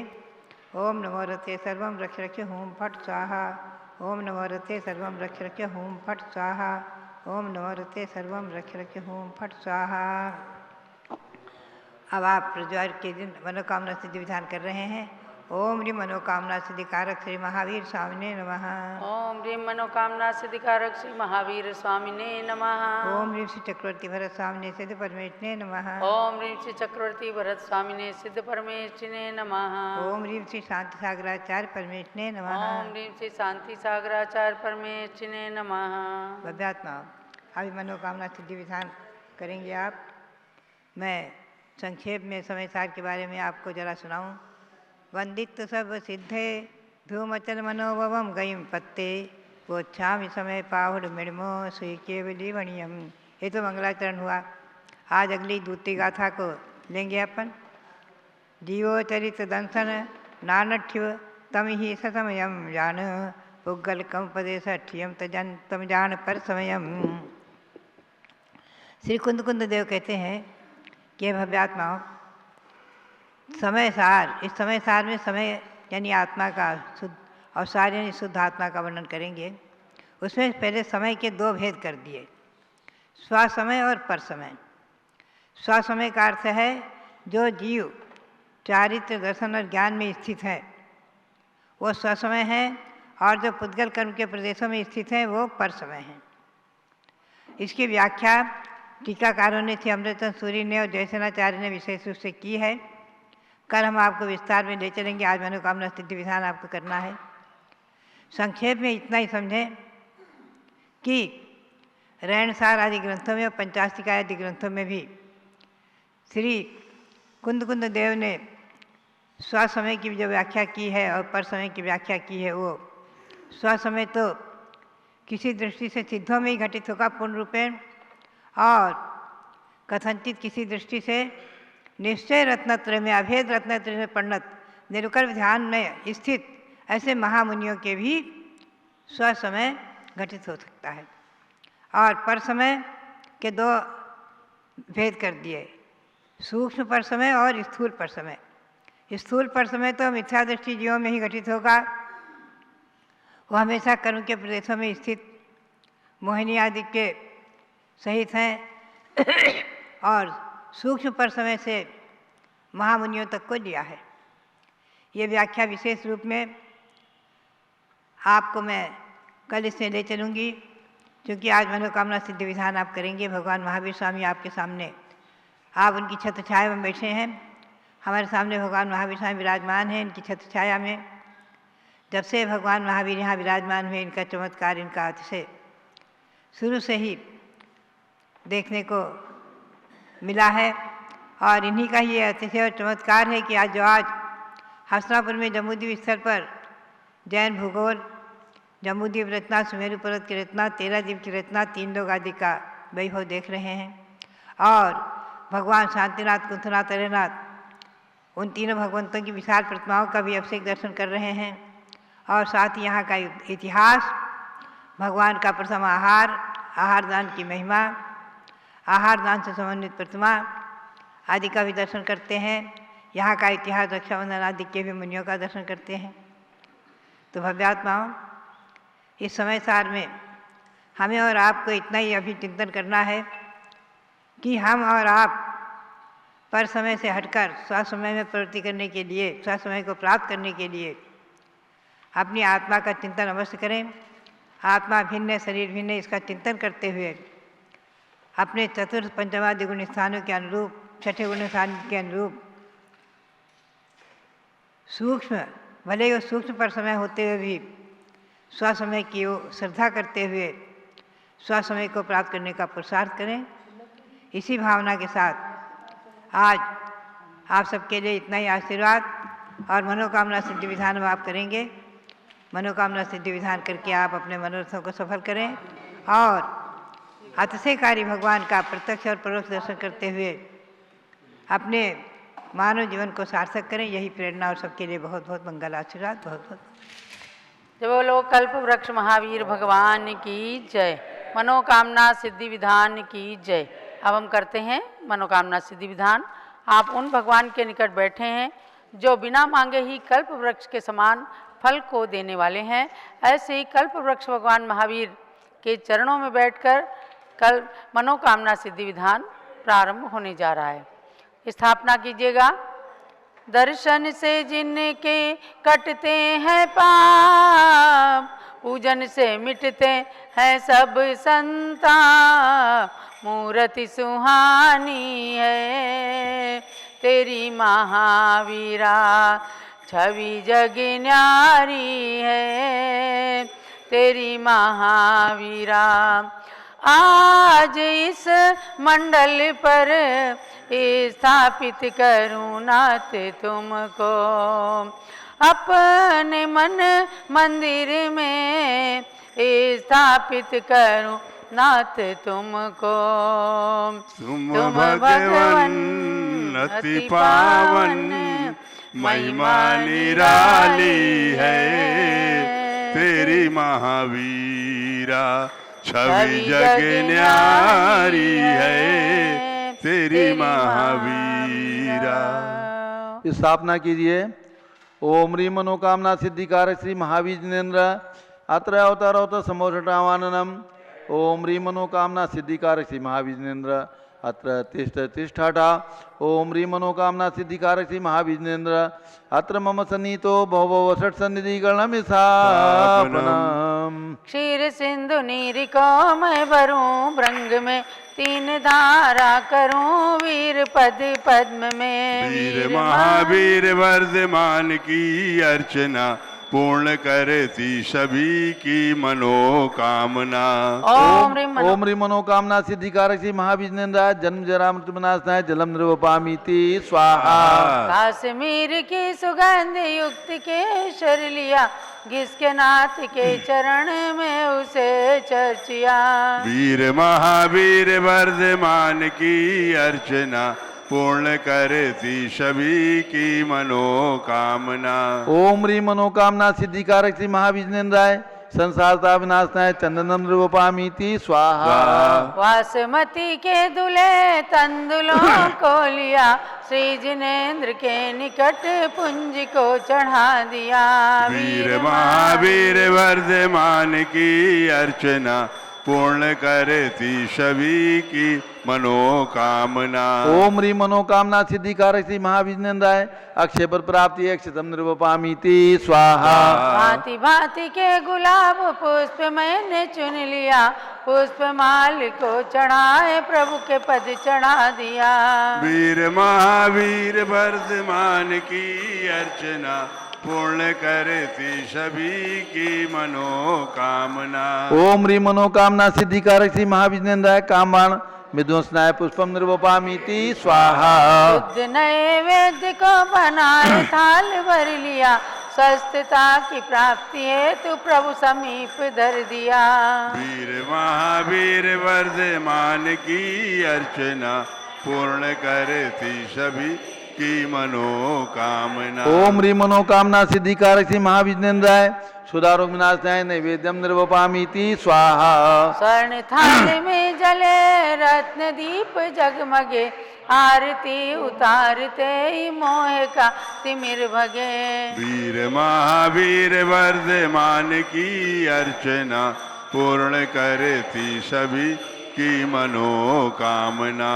ओम नमो रते सर्वम रक्ष रक्ष हूम फट स्वाहा। ओम नमो रते सर्वम रक्ष रक्ष हूम फट स्वाहा। ओम नमो रते सर्वम रक्ष रक्ष हूम फट स्वाहा। अब आप प्रज्वल के दिन मनोकामना सिद्धि विधान कर रहे हैं। ओम ह्रीं मनोकामना सिद्धिकारक श्री महावीर स्वामिने नमः। ओम ह्रीं मनोकामना सिद्धिकारक श्री महावीर स्वामिने नमः। ओम ह्रीं श्री चक्रवर्ती भरत स्वामिने सिद्ध परमेष्ठिने नमः। ओम ह्रीं श्री चक्रवर्ती भरत स्वामिने सिद्ध परमेष्ठिने नमः। ओम ह्रीं श्री शांति सागराचार्य परमेष्ठिने नमः। ओम ह्रीं श्री शांति सागराचार्य परमेष्ठिने नमः। भव्यात्मा अभी मनोकामना सिद्धि विधान करेंगे आप। मैं संक्षेप में समय सार के बारे में आपको जरा सुनाऊं। वंदित सब सिद्धे धूमचल मनोभवम गईम पत्ते पोच्छामि समय पाहुड़ मृणमो श्री केवली वणियम। ये तो मंगलाचरण हुआ। आज अगली दूती गाथा को लेंगे अपन। जीवो चरित दंसन नानठ्य तम ही ससमयम जान पुग्गल कम पदे सठियम तजन तम जान पर समयम। श्री कुंद कुंद देव कहते हैं कि भव्यात्माओं, समय सार, इस समय सार में समय यानी आत्मा का शुद्ध और सार यानी शुद्ध आत्मा का वर्णन करेंगे। उसमें पहले समय के दो भेद कर दिए, स्वसमय और पर समय। स्वसमय का अर्थ है जो जीव चारित्र दर्शन और ज्ञान में स्थित है वो स्वसमय है, और जो पुद्गल कर्म के प्रदेशों में स्थित है वो पर समय है। इसकी व्याख्या टीकाकारों ने श्री अमृतचंद्र सूरी ने और जयसेनाचार्य ने विशेष रूप से की है। कल हम आपको विस्तार में ले चलेंगे। आज मनोकामना सिद्धि विधान आपको करना है। संक्षेप में इतना ही समझें कि रहनसार आदि ग्रंथों में और पंचास्तिका आदि ग्रंथों में भी श्री कुंद कुंद देव ने स्वसमय की जो व्याख्या की है और पर समय की व्याख्या की है, वो स्वसमय तो किसी दृष्टि से सिद्धों में ही घटित होगा पूर्ण रूपेण, और कथनचित किसी दृष्टि से निश्चय रत्नत्रय में, अभेद रत्नत्रय में परिणत निरुकर ध्यान में स्थित ऐसे महामुनियों के भी स्वसमय घटित हो सकता है। और पर समय के दो भेद कर दिए, सूक्ष्म पर समय और स्थूल पर समय। स्थूल पर समय तो मिथ्या दृष्टि जीवों में ही घटित होगा, वो हमेशा कर्म के प्रदेशों में स्थित मोहिनी आदि के सहित हैं, और सूक्ष्म पर समय से महामुनियों तक को लिया है। ये व्याख्या विशेष रूप में आपको मैं कल इससे ले चलूँगी, क्योंकि आज मनोकामना सिद्धि विधान आप करेंगे। भगवान महावीर स्वामी आपके सामने, आप उनकी छत्र छाया में बैठे हैं। हमारे सामने भगवान महावीर स्वामी विराजमान हैं इनकी छत्र छाया में। जब से भगवान महावीर यहाँ विराजमान हुए, इनका चमत्कार, इनका अतिशय शुरू से ही देखने को मिला है। और इन्हीं का ये अतिशय और चमत्कार है कि आज हस्तिनापुर में जम्बूद्वीप स्थल पर जैन भूगोल, जम्बूद्वीप रचना, सुमेरु पर्वत की रचना, 13 द्वीप की रचना, 3 लोग आदि का वैभव देख रहे हैं। और भगवान शांतिनाथ, कुंथनाथ, अरेनाथ, उन तीनों भगवंतों की विशाल प्रतिमाओं का भी अभिषेक दर्शन कर रहे हैं। और साथ ही यहाँ का इतिहास, भगवान का प्रथम आहार, आहार दान की महिमा, आहार दान से संबंधित प्रतिमा आदि का भी दर्शन करते हैं। यहाँ का इतिहास, रक्षाबंधन आदि के भी मुनियों का दर्शन करते हैं। तो भव्यात्माओं, इस समय सार में हमें और आपको इतना ही अभी चिंतन करना है कि हम और आप पर समय से हटकर स्वसमय में प्रवृत्ति करने के लिए, स्वसमय को प्राप्त करने के लिए अपनी आत्मा का चिंतन अवश्य करें। आत्मा भिन्न है, शरीर भिन्न है, इसका चिंतन करते हुए अपने चतुर्थ पंचमादि गुण स्थानों के अनुरूप, छठे गुण स्थान के अनुरूप सूक्ष्म, भले ही सूक्ष्म पर समय होते हुए भी स्वसमय की श्रद्धा करते हुए स्वसमय को प्राप्त करने का पुरुषार्थ करें। इसी भावना के साथ आज आप सबके लिए इतना ही आशीर्वाद। और मनोकामना सिद्धि विधान में आप करेंगे। मनोकामना सिद्धि विधान करके आप अपने मनोरथों को सफल करें और अतिशयकारी भगवान का प्रत्यक्ष और परोक्ष दर्शन करते हुए अपने मानव जीवन को सार्थक करें। यही प्रेरणा और सबके लिए बहुत बहुत मंगल आशीर्वाद। बहुत बहुत जय बोलो कल्प वृक्ष महावीर भगवान की जय। मनोकामना सिद्धि विधान की जय। अब हम करते हैं मनोकामना सिद्धि विधान। आप उन भगवान के निकट बैठे हैं जो बिना मांगे ही कल्प वृक्ष के समान फल को देने वाले हैं। ऐसे ही कल्प वृक्ष भगवान महावीर के चरणों में बैठकर कल मनोकामना सिद्धि विधान प्रारंभ होने जा रहा है। स्थापना कीजिएगा। दर्शन से जिनके कटते हैं पाप, पूजन से मिटते हैं सब संताप। मूर्ति सुहानी है तेरी महावीरा, छवि जग न्यारी है तेरी महावीरा। आज इस मंडल पर स्थापित करूं नाथ तुमको, अपने मन मंदिर में स्थापित करूं नाथ तुमको। तुम भगवन अति पावन, महिमा निराली है तेरी महावीरा, छवि जग न्यारी है तेरी महावीरा। स्थापना कीजिए। ओम ह्रीं मनोकामना सिद्धिकारक श्री महावीर जिनेन्द्र अत्र अवतारोत समोषटावाननम। ओम ह्रीं मनोकामना सिद्धिकारक श्री महावीर जिनेन्द्र अत्र तिष्ठ तिष्ठाटा। ओम ह्रीं मनोकामना सिद्धिकारक श्री महावीर जिनेन्द्र अत्र मम सन्नीतो भव षट सन्निधि गणम स्थापनम। क्षीर सिंधु नीर को मैं भरूं भृंग में, तीन धारा करूं वीर पद पद्म में। वीर महावीर वर्धमान की अर्चना, पूर्ण करती सभी की मनोकामना। ओम ह्रीं मनोकामना सिद्धिकारक श्री महावीर जिनेन्द्र जन्म जरा मृत्यु विनाशनाय जलम निर्वपामीति स्वाहा। काश्मीर की सुगंध युक्त केसर लिया, जिसके नाथ के चरण में उसे चर्चिया। वीर महावीर वर्धमान की अर्चना, पूर्ण करती सभी की मनोकामना। ओम ह्रीं मनोकामना सिद्धिकारक श्री महावीर जिनेन्द्राय संसारता विनाशनाय चंदनम निर्वपामीति स्वाहा। वासमती के दुले तंदुलों को लिया, श्री जिनेन्द्र के निकट पुंज को चढ़ा दिया। वीर महावीर वर्धमान की अर्चना, पूर्ण करती सभी की मनोकामना। ओम ह्रीं मनोकामना सिद्धिकारक श्री महावीर जिनेन्द्राय अक्षय पर प्राप्ति अक्षतम निर्वपामीति स्वाहा। भांति भांति के गुलाब पुष्प मैंने चुन लिया, पुष्प माल को चढ़ाए प्रभु के पद चढ़ा दिया। वीर महावीर वर्धमान की अर्चना, पूर्ण करती सभी की मनोकामना। ओम ह्रीं मनोकामना सिद्धिकारक श्री महावीर जिनेन्द्राय कामबाण विध्वंसनाय पुष्पम निर्वपामीति स्वाहा। शुद्ध नैवेद्य को बनाए थाल भर लिया, स्वस्थता की प्राप्ति हेतु प्रभु समीप धर दिया। वीर महावीर वर्धमान की अर्चना, पूर्ण करती सभी की मनोकामना। ओम ह्रीं मनोकामना सिद्धिकारक श्री महावीर जिनेन्द्राय सुधारोग विनाशनाय नैवेद्यम निर्वपामीति स्वाहा। स्वर्ण थाल में जले रत्न दीप जगमगे, आरती उतारते ही मोह का तिमिर भगे। वीर महावीर वर्धमान की अर्चना, पूर्ण करती सभी की मनोकामना।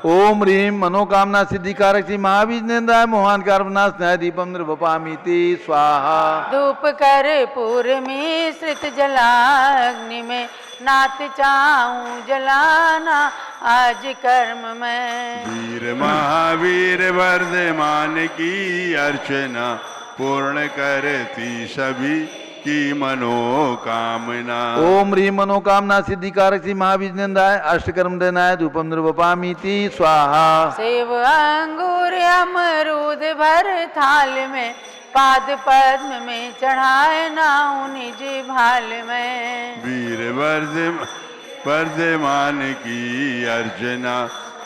ओम ह्रीं मनोकामना सिद्धिकारक श्री महावीर जिनेन्द्राय मोहन विनाशनाय दीपम निर्वपामीति स्वाहा। धूप कर पूर मिश्रित जलाग्नि में, नाथ चाहूं जलाना आज कर्म में। वीर महावीर वर्धमान की अर्चना, पूर्ण करती सभी की मनोकामना। ओम ह्रीं मनोकामना सिद्धिकारक श्री महावीर जिनेन्द्राय अष्टकर्म देनाय धूपम निर्वपामीति स्वाहा। सेव अंगूर अमरूद भर थाल में, पाद पद्म में चढ़ाए नाऊ निज भाल में। वीर वर्धमान की अर्चना,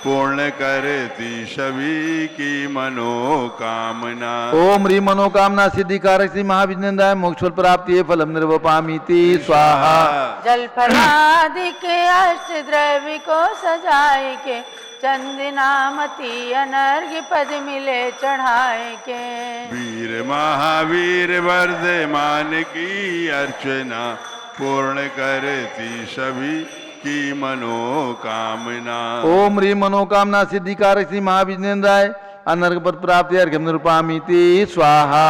पूर्ण करती सभी की मनोकामना। ओम ह्रीं मनोकामना सिद्धिकारक श्री महावीर जिनेन्द्राय मोक्ष प्राप्ति फलम निर्वपामीति स्वाहा। जल फलादि के अष्ट द्रव्य को सजाए के, चंदनामती अनर्घ्य पद मिले चढ़ाए के। वीर महावीर वर्धमान की अर्चना, पूर्ण करती सभी की मनोकामना। ओम ह्रीं मनोकामना सिद्धिकारक श्री महाविष्णुन्द्राय अनर्घ पद प्राप्ति अर्घ्यम निरूपामीति स्वाहा।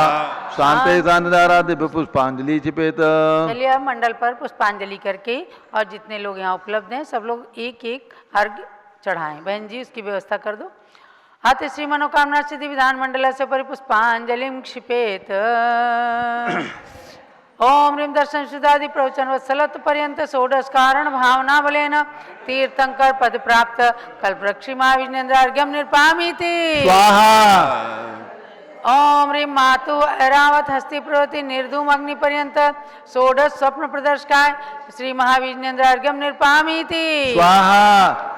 शांते शांतिधारा दिव्य पुष्पांजलि चिपेत। चलिए अब मंडल पर पुष्पांजलि करके और जितने लोग यहाँ उपलब्ध हैं सब लोग एक एक अर्घ्य चढ़ाएं। बहन जी उसकी व्यवस्था कर दो। अत श्री मनोकामना सिद्धि विधान मंडल से परिपुष्पांजलि क्षिपेत। ओम ह्रीं दर्शन सुधादि प्रवचन वत्सलत्व पर्यंत षोडश कारण भावना बलेन तीर्थंकर पद प्राप्त कल्पवृक्षि महाविष्णुन्द्र अर्घ्यम निरूपामीति स्वाहा। ओम ह्रीं मातु ऐरावत हस्ति प्रवृत्ति निर्धूम अग्नि पर्यंत षोडश स्वप्न प्रदर्शकाय श्री महाविष्णुन्द्र अर्घ्यम निरूपामीति स्वाहा।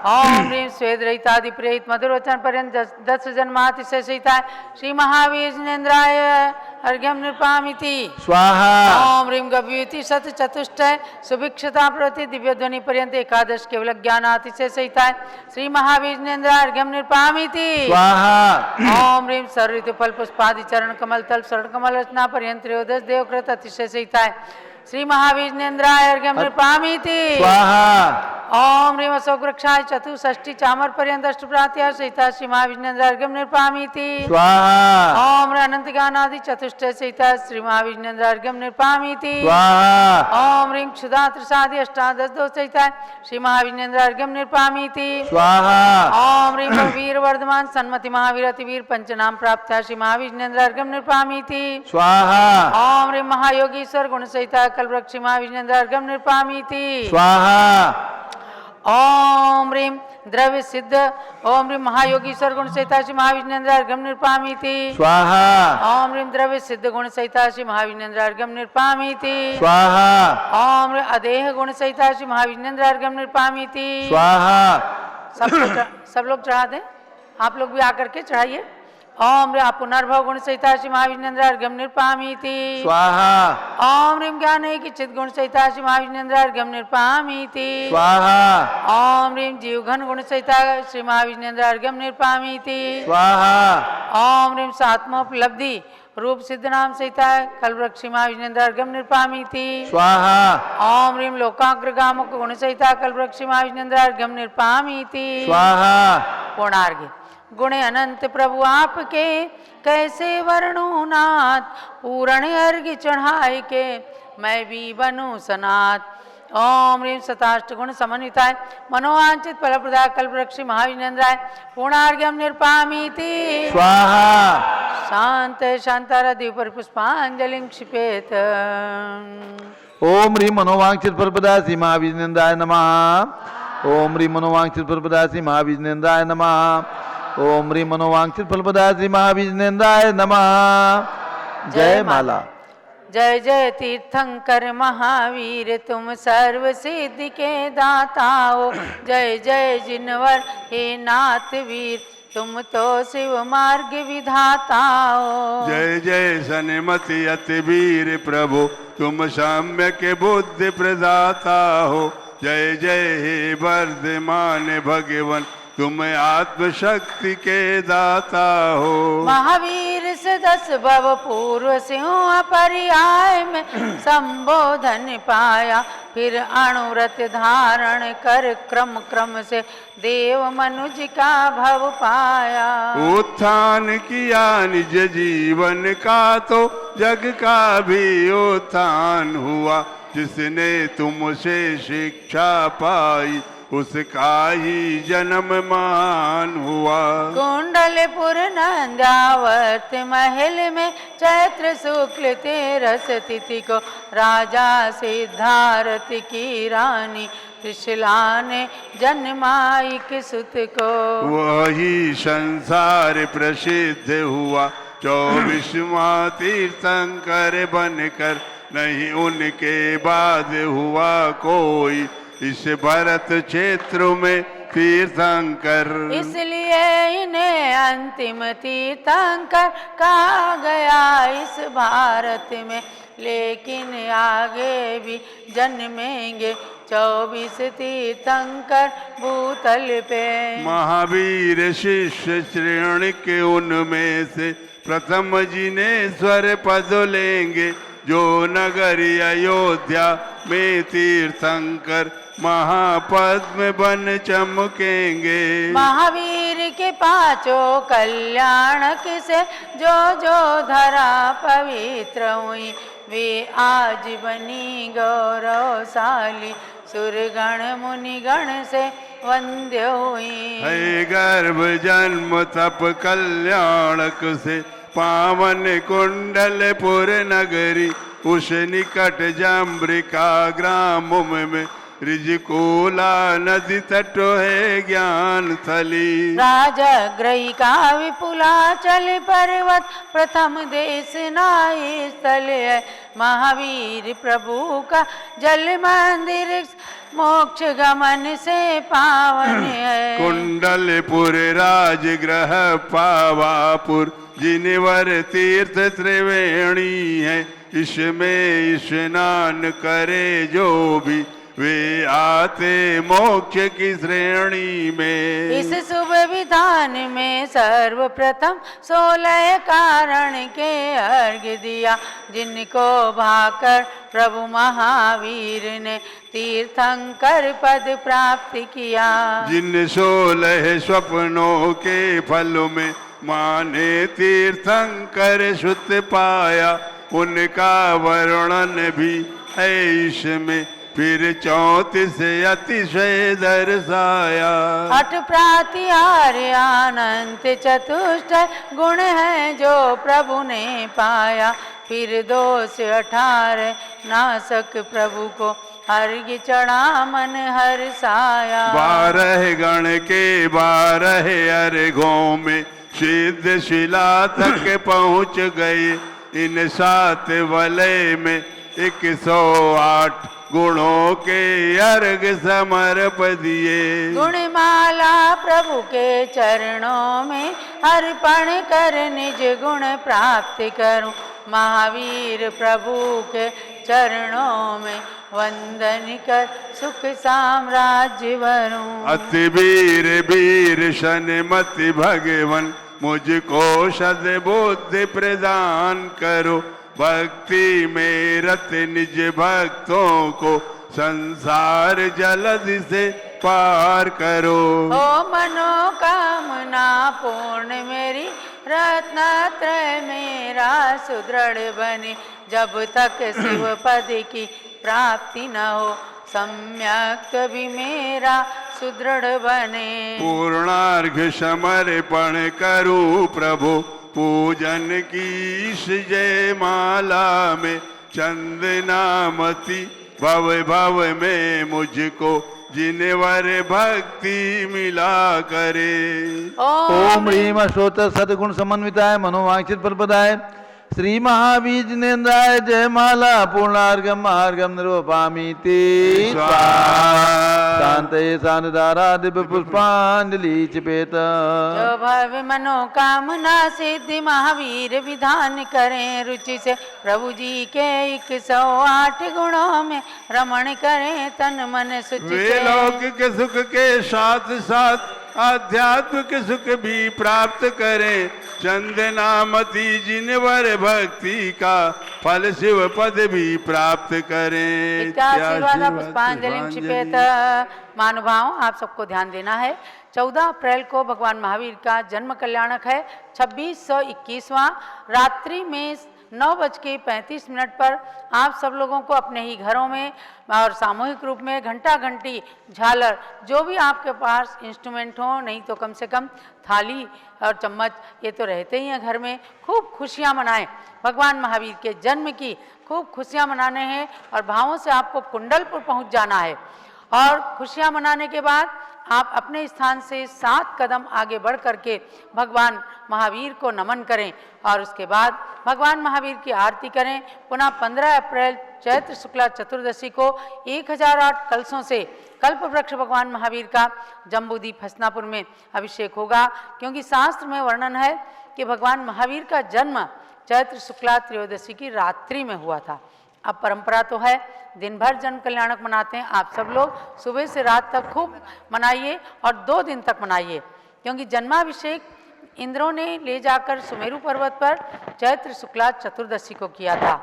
ओम ह्रीं स्वेद रहितादि प्रेरित मधुर वचन पर्यंत 10 जन्मातिशय सहिताय श्री महाविष्णुन्द्राय अर्घ्यम निरूपामीति स्वाहा। ओम ह्रीं गव्युति सत चतुष्टय सुभिक्षता प्रति दिव्य ध्वनि पर्यंत एकादश केवल ज्ञानातिशय सहिताय श्री महाविष्णुन्द्र अर्घ्यम निरूपामीति स्वाहा। ओम ह्रीं सर्व फल पुष्पादि चरण कमल तल शरण कमल रचना पर्यंत त्रयोदश देवकृत अतिशय सहिताय श्री महाविष्णुन्द्राय अर्घ्यम निरूपामीति स्वाहा। ओम ह्रीं अशोक वृक्षाय चतुष्षष्टि चामर पर्यंत अष्टप्रात्या सहिता श्री महाविष्णुन्द्र अर्घ्यम निरूपामीति स्वाहा। ओम ह्रीं अनंत ज्ञानादि चतुष्टय सहिता श्री महाविष्णुन्द्र अर्घ्यम निरूपामीति स्वाहा। ओम ह्रीं क्षुधा त्रिषादि अष्टादश दोष सहिता श्री महाविष्णुन्द्र अर्घ्यम निरूपामीति स्वाहा। ओम ह्रीं वीर वर्धमान सन्मति महावीर अतिवीर पंचनाम प्राप्त श्री महाविष्णुन्द्र अर्घ्यम निरूपामीति स्वाहा। ओम ह्रीं महायोगीश्वर गुण सहिता कल्पवृक्षि महाविष्णुन्द्र अर्घ्यम निरूपामीति स्वाहा। ओम ह्रीं द्रव्य सिद्ध ओम ह्रीं महायोगीश्वर गुण सहिता श्री महाविष्णुन्द्र अर्घ्यम निरूपामीति स्वाहा। ओम ह्रीं द्रव्य सिद्ध गुण सहिता श्री महाविष्णुन्द्र अर्घ्यम निरूपामीति स्वाहा। ओम ह्रीं अदेह गुण सहिता श्री महाविष्णुन्द्र अर्घ्यम निरूपामीति स्वाहा। सब लोग चढ़ा दें। आप लोग भी आकर के चढ़ाइए। ओम ह्रीं पुनर्भव गुण सहिता श्री महाविष्णुन्द्र अर्घ्यम निरूपामीति स्वाहा। ओम ह्रीं ज्ञान किंचित गुण सहिता श्री महाविष्णुन्द्र अर्घ्यम निरूपामीति स्वाहा। ओम ह्रीं जीवघन गुण सहिता श्री महाविष्णुन्द्र अर्घ्यम निरूपामीति स्वाहा। ओम ह्रीं सात्मोपलब्धि रूप सिद्ध नाम सहिता कल्पवृक्षि महाविष्णुन्द्र अर्घ्यम निरूपामीति स्वाहा। ओम ह्रीं लोकाग्रगामक गुण सहिता कल्पवृक्षि महाविष्णुन्द्र अर्घ्यम निरूपामीति स्वाहा। पूर्णार्घ्य। गुण अनंत प्रभु आपके कैसे वर्णु नाथ पूर्ण अर्घ्य चढ़ाई के मैं भी बनूं सनाथ। ओम ह्रीं शताष्ट गुण समन्विताय मनोवांचित फल प्रदाय कल्पवृक्षि महाविष्णुन्द्राय पूर्णार्घ्यम निरूपामीति स्वाहा। शांत शांतारा दिव्य परिपुष्पांजलि क्षिपेत। ओम ह्रीं मनोवांछित फलप्रदाय श्री महाविष्णुन्द्राय नमः। ओम ह्रीं मनोवांछित फलप्रदाय श्री महाविष्णुन्द्राय नमः। ओम ह्रीं मनोवांछित फलप्रदाय श्री महाविष्णुन्द्राय नमः। जय माला। जय जय तीर्थंकर महावीर तुम सर्व सिद्धि के दाता हो। जय जय जिनवर हे नाथ वीर तुम तो शिव मार्ग विधाता हो। जय जय सन्मति अति वीर प्रभु तुम सम्यक बुद्धि प्रदाता हो। जय जय हे वर्धमान भगवन तुम आत्मशक्ति के दाता हो। महावीर से 10 भव पूर्व सिंह पर्याय में संबोधन पाया फिर अणुव्रत धारण कर क्रम क्रम से देव मनुज का भव पाया। उत्थान किया निज जीवन का तो जग का भी उत्थान हुआ। जिसने तुमसे शिक्षा पाई उसका ही जन्म मान हुआ। कुंडलपुर नंदावर्त महल में चैत्र शुक्ल तेरस तिथि को राजा सिद्धार्थ की रानी त्रिशला ने जन्माई सुत को। वही संसार प्रसिद्ध हुआ 24वां तीर्थंकर बनकर नहीं उनके बाद हुआ कोई इस भरत क्षेत्र में तीर्थंकर। इसलिए इन्हें अंतिम तीर्थंकर कहा गया इस भारत में। लेकिन आगे भी जन्मेंगे 24 तीर्थंकर भूतल पे। महावीर शिष्य श्रेणी के उनमें से प्रथम जिनेश्वर पद लेंगे। जो नगरी अयोध्या में तीर्थंकर महापद्म बन चमकेंगे। महावीर के पांचों कल्याणक से जो जो धरा पवित्र हुई, वे आज बनी गौरवशाली, सुरगण मुनिगण से वंद्य हुई। है गर्भ जन्म तप कल्याणक से पावन कुंडलपुर नगरी, उस निकट जम्बिका ग्राम में ऋजकोला नदी तट है ज्ञान थली। राजग्रही का विपुलाचल पर्वत प्रथम देश नाई स्थल है, महावीर प्रभु का जल मंदिर मोक्ष गमन से पावन है। कुंडलपुर राजगृह पावापुर जिनवर तीर्थ त्रिवेणी है, इसमें स्नान करे जो भी वे आते मोक्ष की श्रेणी में। इस शुभ विधान में सर्वप्रथम 16 कारण के अर्घ्य दिया, जिनको भाकर प्रभु महावीर ने तीर्थंकर पद प्राप्त किया। जिन 16 स्वप्नों के फल में माने तीर्थंकर सुत पाया, उनका वर्णन भी है इसमें फिर 34 अतिशय दर्शाया। अठ प्रातिहार्य अनंत चतुष्टय गुण है जो प्रभु ने पाया, फिर 218 नासक प्रभु को अर्घ्य चढ़ा मन हर्षाया। 12 गण के 12 अर्घों में सिद्ध शिला तक पहुँच गए, इन 7 वलय में 108 गुणों के अर्घ समर्प दिए। गुणमाला प्रभु के चरणों में अर्पण कर निज गुण प्राप्त करूं, महावीर प्रभु के चरणों में वंदन कर सुख साम्राज्य वरूं। अति वीर वीर शनमति भगवन मुझको सद्बुद्धि प्रदान करो, भक्ति में रत निज भक्तों को संसार जलधि से पार करो। ओ मनोकामना पूर्ण मेरी, रत्नत्रय मेरा सुदृढ़ बने, जब तक शिव पद की प्राप्ति न हो सम्यक तभी मेरा सुदृढ़ बने। पूर्णार्घ समर्पण करूं प्रभु, पूजन की इस जय माला में चंदनामती भव भव में मुझको जिनवर भक्ति मिला करे। ओम ह्रीम श्रोत सदगुण समन्विताय मनोवांछित फलप्रदाय श्री महावीर जिनेन्द्राय जय माला पूर्णार्घम महार्घम निरूपामि ते शांतये शानदारा दिव्य पुष्पांजलि चिपेत। जो भव मनोकामना सिद्धि महावीर विधान करें, रुचि से प्रभु जी के 108 गुणों में रमण करें, तन मन सुचि वे लौकिक सुख के साथ साथ आध्यात्मिक सुख भी प्राप्त करें, चंदनामती जिनवर भक्ति का फल शिव पद भी प्राप्त करें। पुष्पांजलि क्षिपेत। महानुभाव, आप सबको ध्यान देना है, 14 अप्रैल को भगवान महावीर का जन्म कल्याणक है। 2621वां रात्रि में 9:35 पर आप सब लोगों को अपने ही घरों में और सामूहिक रूप में घंटा घंटी झालर जो भी आपके पास इंस्ट्रूमेंट हो, नहीं तो कम से कम थाली और चम्मच ये तो रहते ही हैं घर में, खूब खुशियाँ मनाएं। भगवान महावीर के जन्म की खूब खुशियाँ मनाने हैं और भावों से आपको कुंडलपुर पहुँच जाना है। और खुशियाँ मनाने के बाद आप अपने स्थान से 7 कदम आगे बढ़ करके भगवान महावीर को नमन करें और उसके बाद भगवान महावीर की आरती करें। पुनः 15 अप्रैल चैत्र शुक्ला चतुर्दशी को 1008 कलशों से कल्प वृक्ष भगवान महावीर का जम्बूद्वीप हसनापुर में अभिषेक होगा, क्योंकि शास्त्र में वर्णन है कि भगवान महावीर का जन्म चैत्र शुक्ला त्रयोदशी की रात्रि में हुआ था। अब परंपरा तो है दिन भर जन्म कल्याणक मनाते हैं, आप सब लोग सुबह से रात तक खूब मनाइए और 2 दिन तक मनाइए, क्योंकि जन्माभिषेक इंद्रों ने ले जाकर सुमेरु पर्वत पर चैत्र शुक्ला चतुर्दशी को किया था।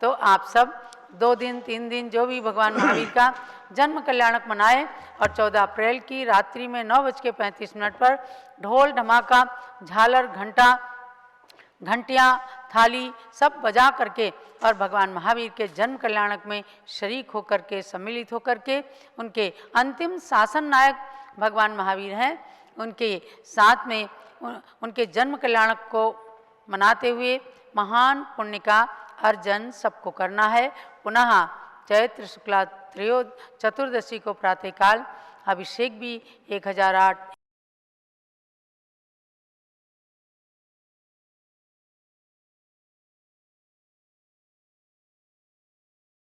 तो आप सब 2 दिन 3 दिन जो भी भगवान महावीर का जन्म कल्याणक मनाए और 14 अप्रैल की रात्रि में 9:35 पर ढोल धमाका झालर घंटियाँ थाली सब बजा करके और भगवान महावीर के जन्म कल्याणक में शरीक होकर के सम्मिलित होकर के उनके अंतिम शासन नायक भगवान महावीर हैं, उनके साथ में उनके जन्म कल्याणक को मनाते हुए महान पुण्य का अर्जन सबको करना है। पुनः चैत्र शुक्ला चतुर्दशी को प्रातःकाल अभिषेक भी 1008